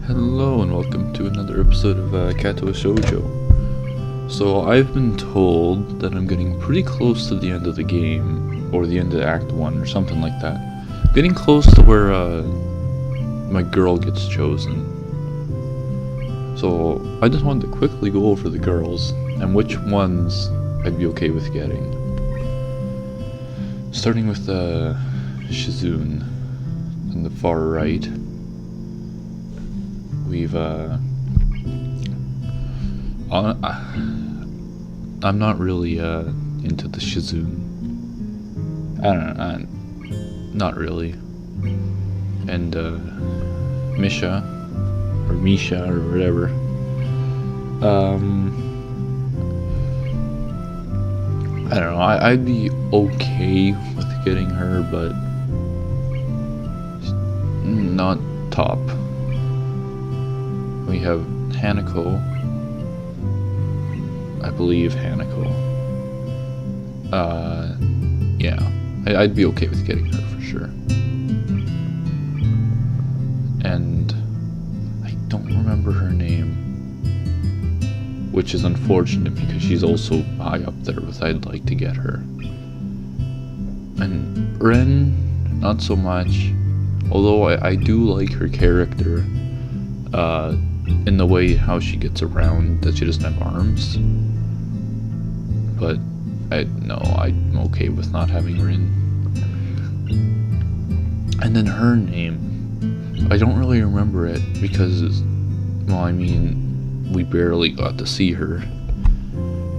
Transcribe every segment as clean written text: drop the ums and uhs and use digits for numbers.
Hello and welcome to another episode of Katawa Shoujo. So I've been told that I'm getting pretty close to the end of the game, or the end of Act 1 or something like that. Getting close to where my girl gets chosen. So I just wanted to quickly go over the girls and which ones I'd be okay with getting. Starting with Shizune on the far right. We've I'm not really into the Shizune. I don't know, not really. And Misha or Misha or whatever. I don't know. I'd be okay with getting her, but not top. We have Hanako. I believe Hanako. Yeah. I'd be okay with getting her for sure. And I don't remember her name, which is unfortunate because she's also high up there with I'd like to get her. And Ren, not so much. Although I do like her character. In the way how she gets around, that she doesn't have arms. But I'm okay with not having Rin. And then her name, I don't really remember it because, well, I mean, we barely got to see her.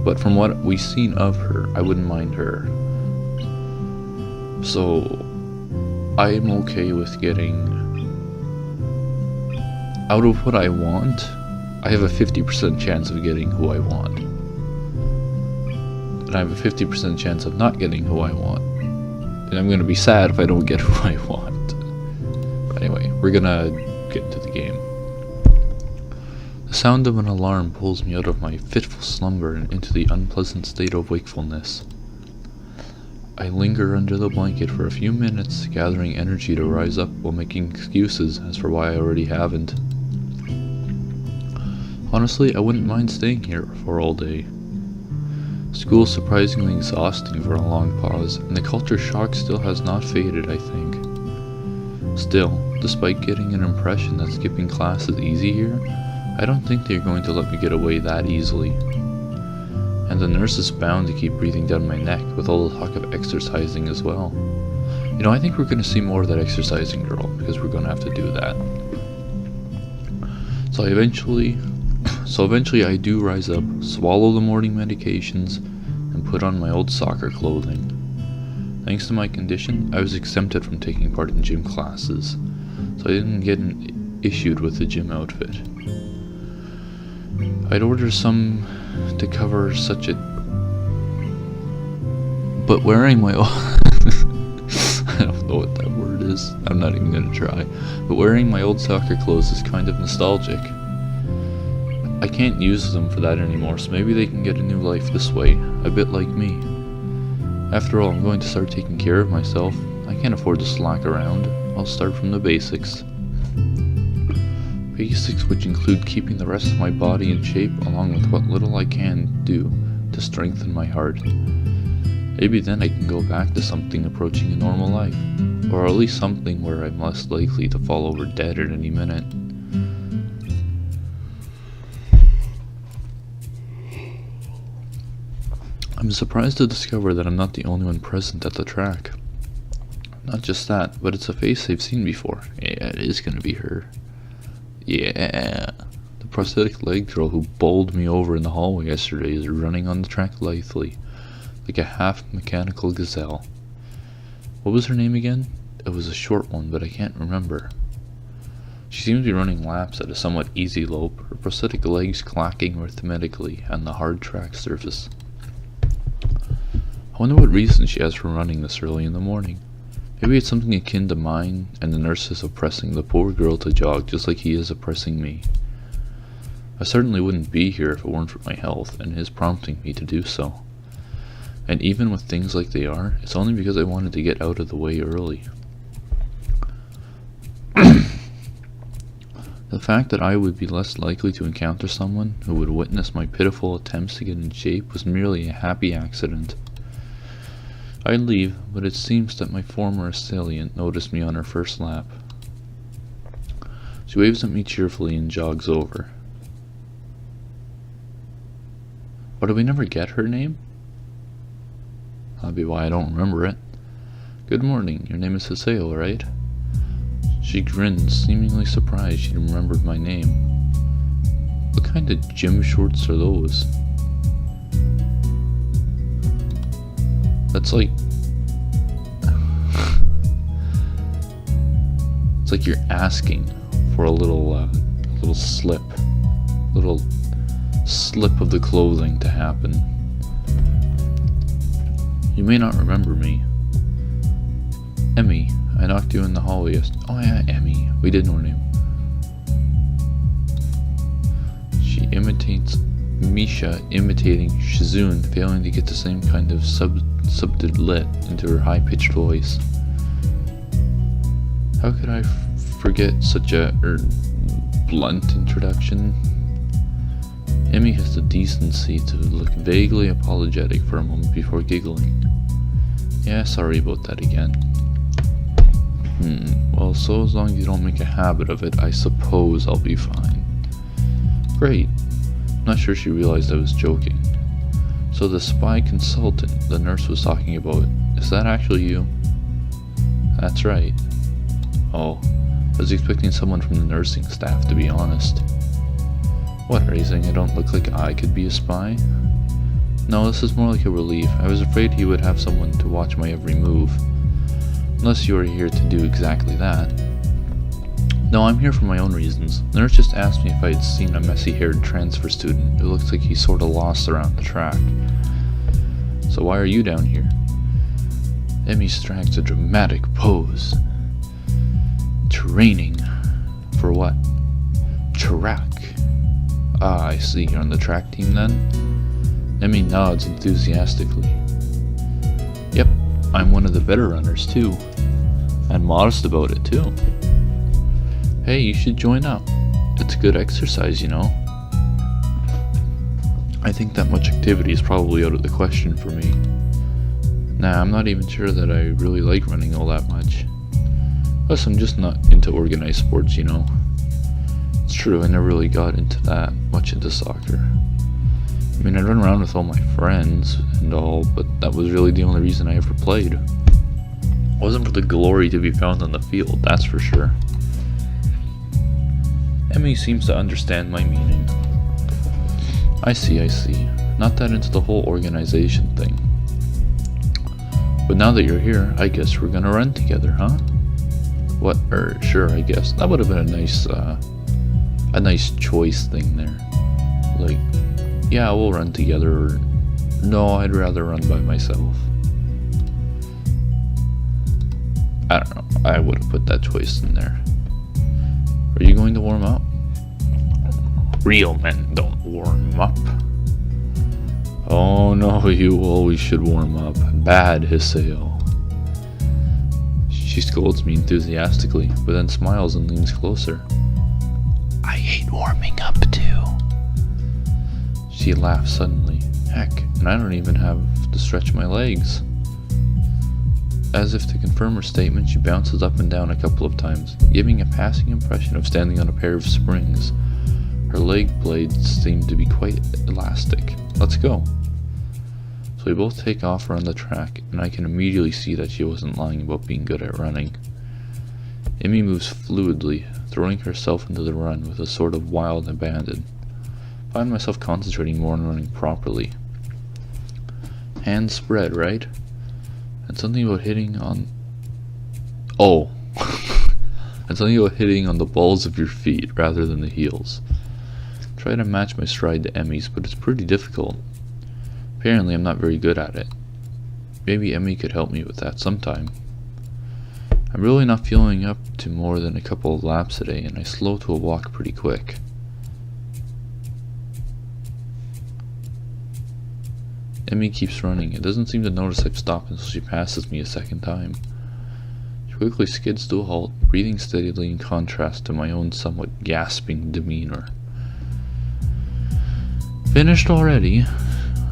But from what we've seen of her, I wouldn't mind her. So I'm okay with getting, out of what I want, I have a 50% chance of getting who I want. And I have a 50% chance of not getting who I want. And I'm gonna be sad if I don't get who I want. But anyway, we're gonna get into the game. The sound of an alarm pulls me out of my fitful slumber and into the unpleasant state of wakefulness. I linger under the blanket for a few minutes, gathering energy to rise up while making excuses as for why I already haven't. Honestly, I wouldn't mind staying here for all day. School's surprisingly exhausting for a long pause, and the culture shock still has not faded, I think. Still, despite getting an impression that skipping class is easy here, I don't think they're going to let me get away that easily. And the nurse is bound to keep breathing down my neck with all the talk of exercising as well. You know, I think we're going to see more of that exercising girl, because we're going to have to do that. So eventually I do rise up, swallow the morning medications, and put on my old soccer clothing. Thanks to my condition, I was exempted from taking part in gym classes, so I didn't get issued with the gym outfit. I'd order some to cover such a... But wearing my old... I don't know what that word is, I'm not even gonna try. But wearing my old soccer clothes is kind of nostalgic. I can't use them for that anymore, so maybe they can get a new life this way, a bit like me. After all, I'm going to start taking care of myself. I can't afford to slack around. I'll start from the basics. Basics which include keeping the rest of my body in shape along with what little I can do to strengthen my heart. Maybe then I can go back to something approaching a normal life, or at least something where I'm less likely to fall over dead at any minute. I'm surprised to discover that I'm not the only one present at the track. Not just that, but it's a face I've seen before. Yeah, it is gonna be her. Yeah, the prosthetic leg girl who bowled me over in the hallway yesterday is running on the track lithely, like a half-mechanical gazelle. What was her name again? It was a short one, but I can't remember. She seems to be running laps at a somewhat easy lope, her prosthetic legs clacking rhythmically on the hard track surface. I wonder what reason she has for running this early in the morning. Maybe it's something akin to mine, and the nurse is oppressing the poor girl to jog just like he is oppressing me. I certainly wouldn't be here if it weren't for my health, and his prompting me to do so. And even with things like they are, it's only because I wanted to get out of the way early. The fact that I would be less likely to encounter someone who would witness my pitiful attempts to get in shape was merely a happy accident. I'd leave, but it seems that my former assailant noticed me on her first lap. She waves at me cheerfully and jogs over. But did we never get her name? That'd be why I don't remember it. Good morning, your name is Hiseo, right? She grinned, seemingly surprised she'd remembered my name. What kind of gym shorts are those? That's like... it's like you're asking for a little slip of the clothing to happen. You may not remember me. Emmy, I knocked you in the hallway yesterday. Oh yeah, Emmy. We did know her name. She imitates Misha imitating Shizune, failing to get the same kind of subtlet into her high-pitched voice. How could I forget such a blunt introduction? Emmy has the decency to look vaguely apologetic for a moment before giggling. Yeah, sorry about that again. Well, so as long as you don't make a habit of it, I suppose I'll be fine. Great. Not sure she realized I was joking. So the spy consultant the nurse was talking about, is that actually you? That's right. Oh, I was expecting someone from the nursing staff, to be honest. What, are you saying I don't look like I could be a spy? No, this is more like a relief. I was afraid he would have someone to watch my every move. Unless you are here to do exactly that. No, I'm here for my own reasons. The nurse just asked me if I had seen a messy-haired transfer student who looks like he's sort of lost around the track. So why are you down here? Emmy strikes a dramatic pose. Training. For what? Track. Ah, I see. You're on the track team then? Emmy nods enthusiastically. Yep, I'm one of the better runners too. And modest about it too. Hey, you should join up. It's good exercise, you know. I think that much activity is probably out of the question for me. Nah, I'm not even sure that I really like running all that much. Plus, I'm just not into organized sports, you know. It's true, I never really got into that much into soccer. I mean, I'd run around with all my friends and all, but that was really the only reason I ever played. It wasn't for the glory to be found on the field, that's for sure. Emmy seems to understand my meaning. I see. Not that into the whole organization thing. But now that you're here, I guess we're gonna run together, huh? What? Sure, I guess. That would have been a nice choice thing there. Like, yeah, we'll run together, or no, I'd rather run by myself. I don't know, I would have put that choice in there. Are you going to warm up? Real men don't warm up. Oh no, you always should warm up. Bad, Hiseo. She scolds me enthusiastically, but then smiles and leans closer. I hate warming up too. She laughs suddenly. Heck, and I don't even have to stretch my legs. As if to confirm her statement, she bounces up and down a couple of times, giving a passing impression of standing on a pair of springs. Her leg blades seem to be quite elastic. Let's go. So we both take off around the track, and I can immediately see that she wasn't lying about being good at running. Emmy moves fluidly, throwing herself into the run with a sort of wild abandon. I find myself concentrating more on running properly. Hands spread, right? And something about hitting on... Oh! And something about hitting on the balls of your feet rather than the heels. Try to match my stride to Emmy's, but it's pretty difficult. Apparently I'm not very good at it. Maybe Emmy could help me with that sometime. I'm really not feeling up to more than a couple of laps today, and I slow to a walk pretty quick. Emmy keeps running. It doesn't seem to notice I've stopped until she passes me a second time. She quickly skids to a halt, breathing steadily in contrast to my own somewhat gasping demeanor. Finished already?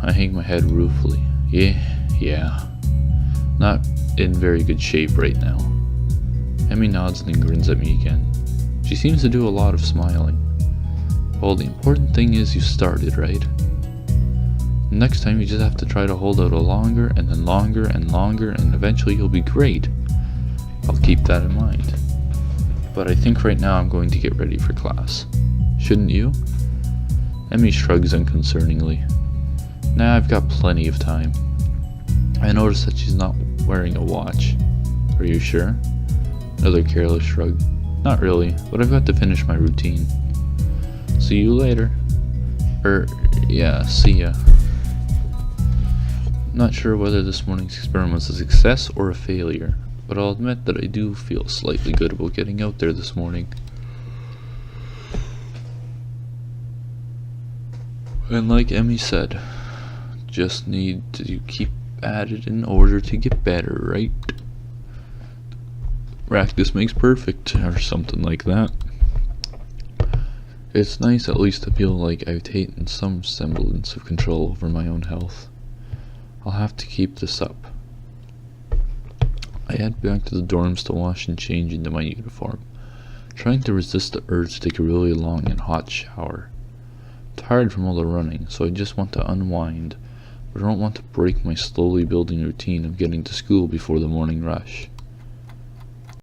I hang my head ruefully. Yeah. Not in very good shape right now. Emmy nods and then grins at me again. She seems to do a lot of smiling. Well, the important thing is you started, right? Next time you just have to try to hold out a longer and then longer and longer, and eventually you'll be great. I'll keep that in mind. But I think right now I'm going to get ready for class. Shouldn't you? Emmy shrugs unconcerningly. Nah, I've got plenty of time. I noticed that she's not wearing a watch. Are you sure? Another careless shrug. Not really, but I've got to finish my routine. See you later. Yeah, see ya. Not sure whether this morning's experiment was a success or a failure, but I'll admit that I do feel slightly good about getting out there this morning. And like Emmy said, just need to keep at it in order to get better, right? Practice makes perfect, or something like that. It's nice at least to feel like I've taken some semblance of control over my own health. I'll have to keep this up. I head back to the dorms to wash and change into my uniform, trying to resist the urge to take a really long and hot shower. Tired from all the running, so I just want to unwind, but I don't want to break my slowly building routine of getting to school before the morning rush.